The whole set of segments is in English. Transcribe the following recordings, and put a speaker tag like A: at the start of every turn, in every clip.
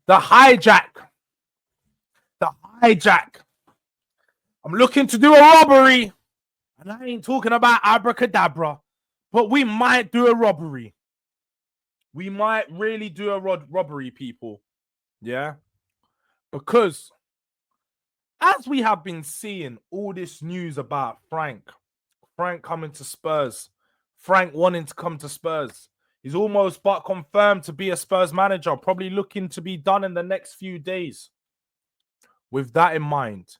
A: The hijack. The hijack. I'm looking to do a robbery. And I ain't talking about abracadabra, but we might do a robbery. We might really do a robbery, people. Yeah? Because as we have been seeing all this news about Frank coming to Spurs, Frank wanting to come to Spurs, he's almost but confirmed to be a Spurs manager, probably looking to be done in the next few days. With that in mind,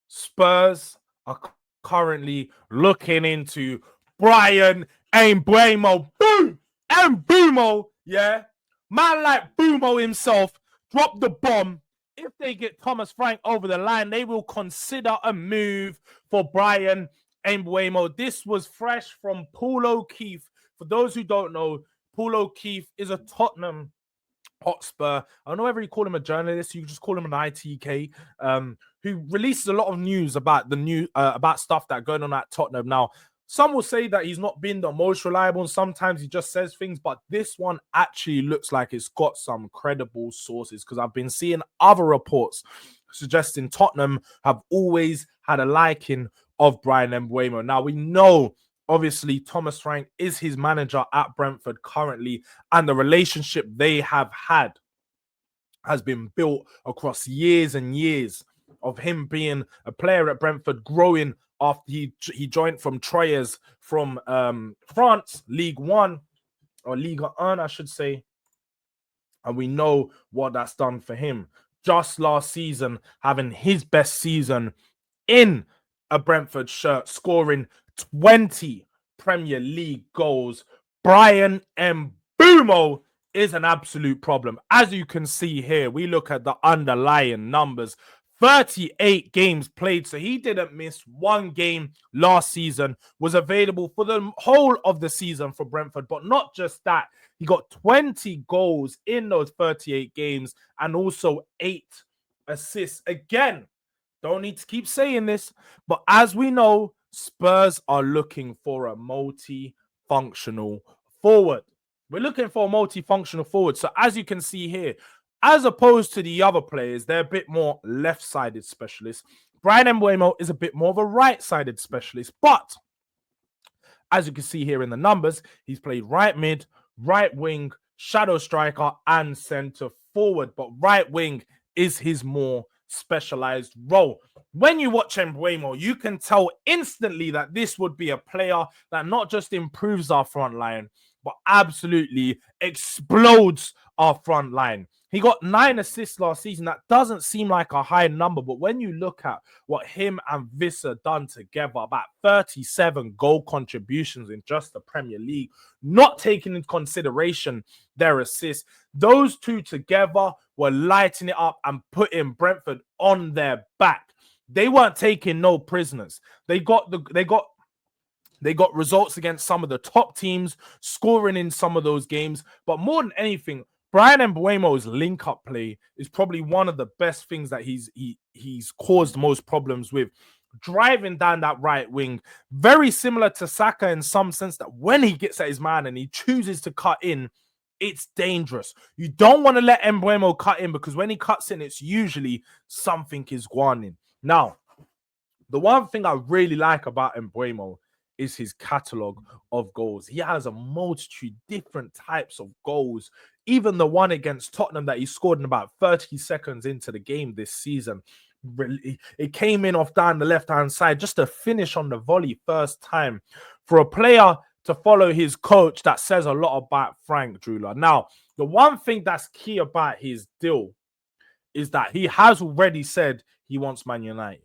A: Spurs are currently looking into Brian MBUEMO. Boom! MBUEMO, yeah? Man like Boomo himself dropped the bomb. If they get Thomas Frank over the line, they will consider a move for Brian MBUEMO. This was fresh from Paul O'Keefe. For those who don't know, Paul O'Keefe is a Tottenham Hotspur. I don't know whether you call him a journalist, you just call him an ITK, who releases a lot of news about about stuff that going on at Tottenham. Now, some will say that he's not been the most reliable, and sometimes he just says things, but this one actually looks like it's got some credible sources, because I've been seeing other reports suggesting Tottenham have always had a liking of Brian MBUEMO. Now, we know obviously Thomas Frank is his manager at Brentford currently, and the relationship they have had has been built across years and years of him being a player at Brentford, growing after he joined from Troyes from France, League One, or Ligue 1, I should say. And we know what that's done for him. Just last season, having his best season in a Brentford shirt, scoring 20 Premier League goals. Brian MBUEMO is an absolute problem. As you can see here, we look at the underlying numbers. 38 games played, so he didn't miss one game last season, was available for the whole of the season for Brentford. But not just that, he got 20 goals in those 38 games and also 8 assists. Again, don't need to keep saying this, but as we know, Spurs are looking for a multi-functional forward. We're looking for a multi-functional forward. So as you can see here, as opposed to the other players, they're a bit more left-sided specialists. Brian MBUEMO is a bit more of a right-sided specialist. But as you can see here in the numbers, he's played right mid, right wing, shadow striker, and centre forward. But right wing is his more specialized role. When you watch MBUEMO, you can tell instantly that this would be a player that not just improves our front line, but absolutely explodes our front line. He got 9 assists last season. That doesn't seem like a high number, but when you look at what him and Visser done together, about 37 goal contributions in just the Premier League, not taking into consideration their assists, those two together were lighting it up and putting Brentford on their back. They weren't taking no prisoners. They got results against some of the top teams, scoring in some of those games. But more than anything, Brian MBUEMO's link-up play is probably one of the best things that he's caused most problems with. Driving down that right wing, very similar to Saka in some sense, that when he gets at his man and he chooses to cut in, it's dangerous. You don't want to let MBUEMO cut in, because when he cuts in, it's usually something is going in. Now, the one thing I really like about MBUEMO is his catalogue of goals. He has a multitude different types of goals. Even the one against Tottenham that he scored in about 30 seconds into the game this season, it came in off down the left-hand side, just a finish on the volley first time. For a player to follow his coach, that says a lot about Frank Drula. Now, the one thing that's key about his deal is that he has already said he wants Man United.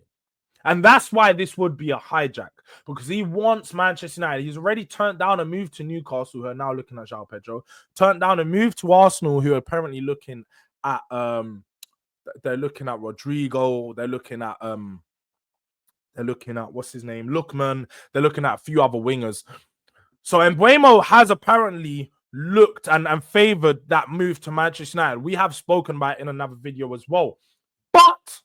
A: And that's why this would be a hijack, because he wants Manchester United. He's already turned down a move to Newcastle, who are now looking at João Pedro. Turned down a move to Arsenal, who are apparently looking at they're looking at Rodrigo. They're looking at what's his name, Lookman. They're looking at a few other wingers. So MBUEMO has apparently looked and favored that move to Manchester United. We have spoken about it in another video as well. But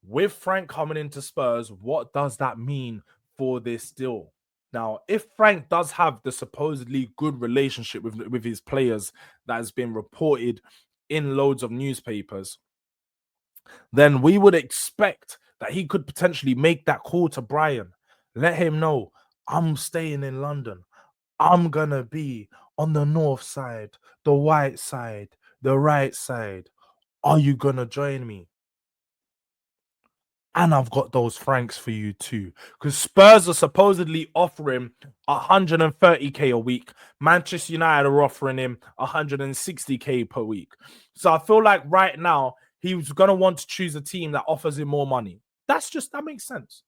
A: with Frank coming into Spurs, what does that mean for this deal? Now, if Frank does have the supposedly good relationship with his players that has been reported in loads of newspapers, then we would expect that he could potentially make that call to Brian. Let him know, I'm staying in London. I'm going to be on the north side, the white side, the right side. Are you going to join me? And I've got those francs for you too. Because Spurs are supposedly offering 130k a week. Manchester United are offering him 160k per week. So I feel like right now he's gonna want to choose a team that offers him more money. That makes sense.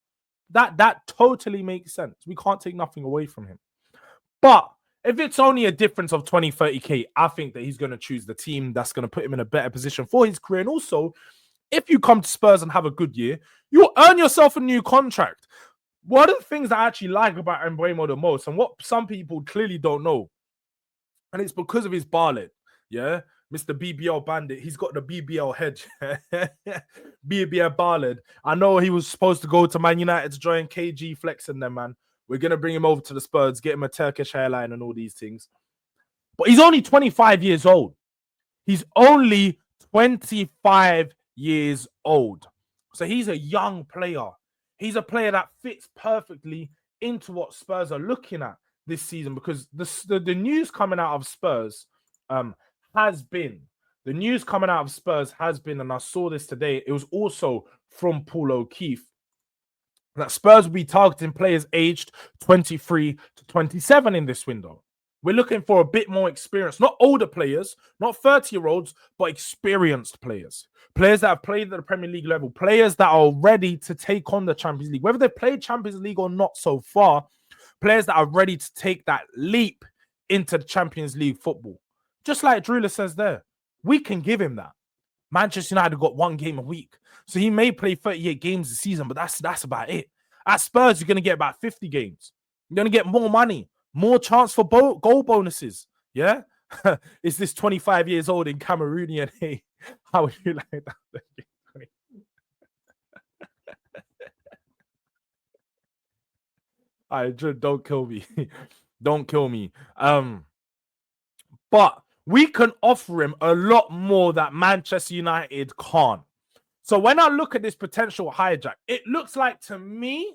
A: That totally makes sense. We can't take nothing away from him. But if it's only a difference of 20, 30k, I think that he's going to choose the team that's going to put him in a better position for his career. And also, if you come to Spurs and have a good year, you'll earn yourself a new contract. One of the things I actually like about MBUEMO the most, and what some people clearly don't know, and it's because of his Barlet, yeah? Mr. BBL Bandit, he's got the BBL head. BBL Barlet. I know he was supposed to go to Man United to join KG flexing them, man. We're going to bring him over to the Spurs, get him a Turkish hairline and all these things. But he's only 25 years old. He's only 25 years old. So he's a young player. He's a player that fits perfectly into what Spurs are looking at this season, because the news coming out of Spurs has been, and I saw this today, it was also from Paul O'Keefe, that Spurs will be targeting players aged 23 to 27 in this window. We're looking for a bit more experience, not older players, not 30-year-olds, but experienced players. Players that have played at the Premier League level, players that are ready to take on the Champions League, whether they've played Champions League or not so far, players that are ready to take that leap into the Champions League football. Just like Drula says there, we can give him that. Manchester United got one game a week, so he may play 38 games a season, but that's about it. At Spurs, you're going to get about 50 games. You're going to get more money, more chance for goal bonuses. Yeah? Is this 25 years old in Cameroonian? Hey, how would you like that? Don't kill me. Don't kill me. But we can offer him a lot more that Manchester United can't. So when I look at this potential hijack, it looks like to me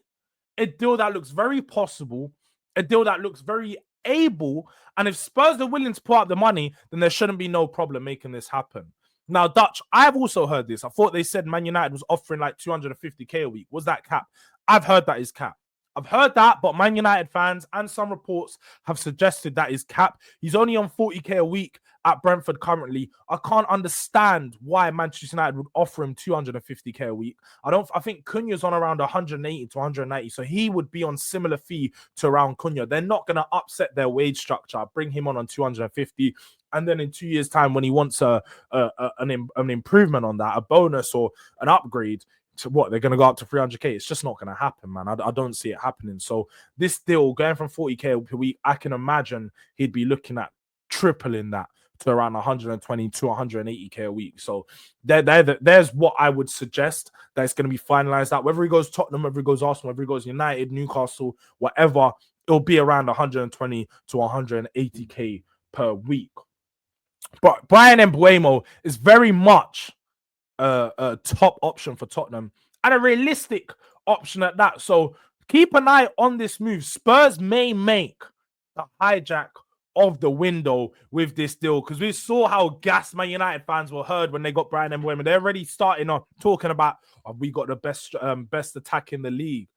A: a deal that looks very possible, a deal that looks very able. And if Spurs are willing to put up the money, then there shouldn't be no problem making this happen. Now, Dutch, I've also heard this. I thought they said Man United was offering like 250k a week. Was that cap? I've heard that is cap. I've heard that, but Man United fans and some reports have suggested that is cap. He's only on 40k a week at Brentford currently. I can't understand why Manchester United would offer him 250k a week. I think Cunha's on around 180 to 190, so he would be on similar fee to around Cunha. They're not going to upset their wage structure, bring him on 250, and then in 2 years' time, when he wants an improvement on that, a bonus or an upgrade, to what they're going to go up to 300k. It's just not going to happen, man. I don't see it happening. So this deal going from 40k per week, I can imagine he'd be looking at tripling that to around 120 to 180k a week. So there's what I would suggest that it's going to be finalized out. Whether he goes Tottenham, whether he goes Arsenal, whether he goes United, Newcastle, whatever, it'll be around 120 to 180k per week. But Brian MBUEMO is very much a top option for Tottenham and a realistic option at that. So keep an eye on this move. Spurs may make the hijack of the window with this deal, because we saw how gassed Man United fans were heard when they got Brian MBUEMO. They're already starting on talking about, we got the best attack in the league.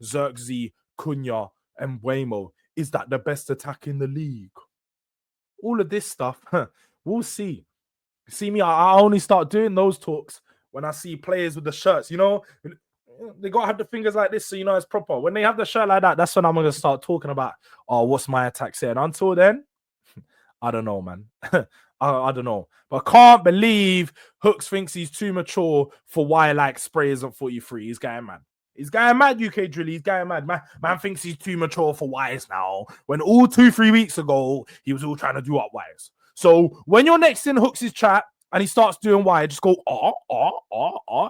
A: Xerxes, Cunha, MBUEMO. Is that the best attack in the league? All of this stuff, we'll see. See me, I only start doing those talks when I see players with the shirts. You know, they got to have the fingers like this so you know it's proper. When they have the shirt like that, that's when I'm going to start talking about, oh, what's my attack saying? Until then, I don't know, man. I don't know. But I can't believe Hooks thinks he's too mature for why like spray isn't 43. He's going mad. He's going mad, UK Drilly. He's going mad. Man thinks he's too mature for Wise now. When all 2-3 weeks ago, he was all trying to do up Wise. So when you're next in Hooks' chat and he starts doing why, just go,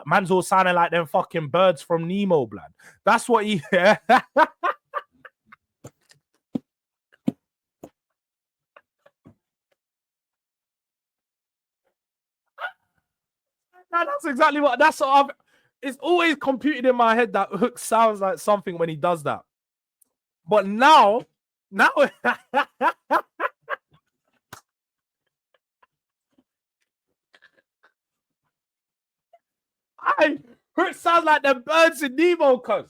A: man's all sounding like them fucking birds from Nemo, blood. That's what he... that's exactly what. That's what I've. It's always computed in my head that Hook sounds like something when he does that. But now, Hook sounds like the birds in Nemo, cuz.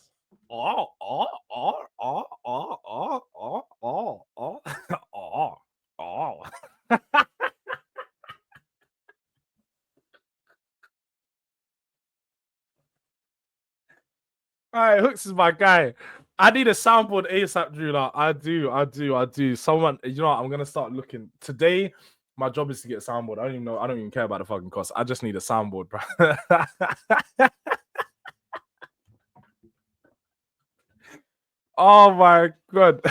A: Oh, oh, oh, oh, oh, oh, oh, oh, oh, oh, oh. All right, Hooks is my guy. I need a soundboard ASAP, Drew. Like, I do. Someone, you know what? I'm gonna start looking today. My job is to get a soundboard. I don't even know. I don't even care about the fucking cost. I just need a soundboard, bro. Oh my god.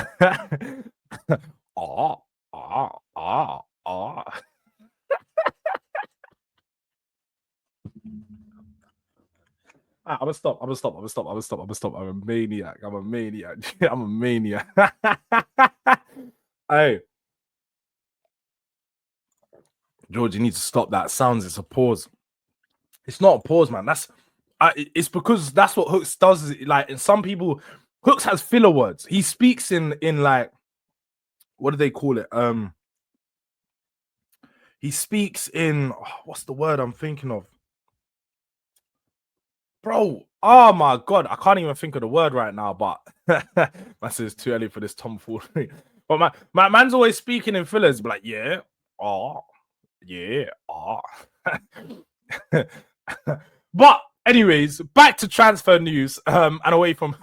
A: Oh, oh, oh, oh. I'm gonna stop. I'm a maniac. I'm a maniac. Hey, George, you need to stop that. Sounds it's a pause. It's not a pause, man. It's because that's what Hooks does. Like, and some people, Hooks has filler words. He speaks in like, what do they call it? He speaks in what's the word I'm thinking of? Bro, oh my god, I can't even think of the word right now, but I said it's too early for this tomfoolery. But my man's always speaking in fillers, like, yeah, oh, yeah, oh. But anyways, back to transfer news and away from